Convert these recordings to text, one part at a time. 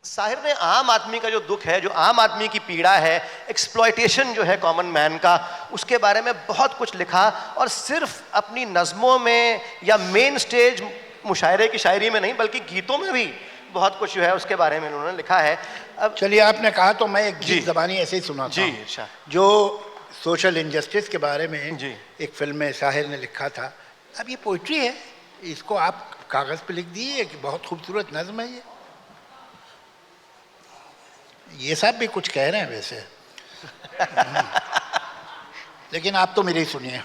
साहिर ने आम आदमी का जो दुख है, जो आम आदमी की पीड़ा है, एक्सप्लॉयटेशन जो है कॉमन मैन का, उसके बारे में बहुत कुछ लिखा। और सिर्फ अपनी नज़मों में या मेन स्टेज मुशायरे की शायरी में नहीं, बल्कि गीतों में भी बहुत कुछ जो है उसके बारे में उन्होंने लिखा है। अब चलिए, आपने कहा तो मैं एक गीत ज़बानी ऐसे ही सुनाता हूँ जी, जो सोशल इंजस्टिस के बारे में जी। एक फिल्म में साहिर ने लिखा था। अब ये पोइट्री है, इसको आप कागज़ पे लिख दिए कि बहुत खूबसूरत नज़्म है ये सब भी कुछ कह रहे हैं वैसे लेकिन आप तो मेरी सुनिए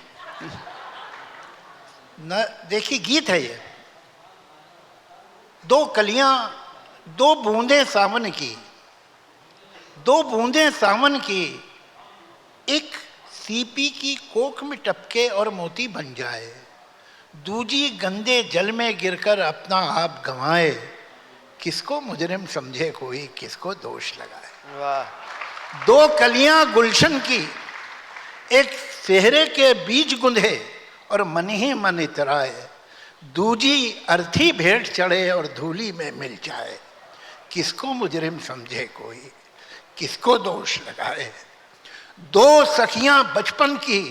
न। देखिए, गीत है ये। दो कलियां, दो बूंदें सावन की, दो बूंदें सावन की, एक सीपी की कोख में टपके और मोती बन जाए, दूजी गंदे जल में गिरकर अपना आप गंवाए, किसको मुजरिम समझे कोई, किसको दोष लगाए। वाह। दो कलियां गुलशन की, एक सेहरे के बीज गुंधे और मन ही मन इतराए, दूजी अर्थी भेंट चढ़े और धूली में मिल जाए, किसको मुजरिम समझे कोई, किसको दोष लगाए। दो सखियां बचपन की,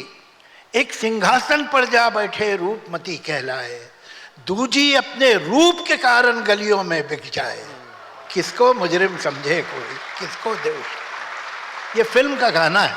एक सिंहासन पर जा बैठे रूपमती कहलाए, दूजी अपने रूप के कारण गलियों में बिक जाए, किसको मुजरिम समझे कोई, किसको दोष। ये फिल्म का गाना है।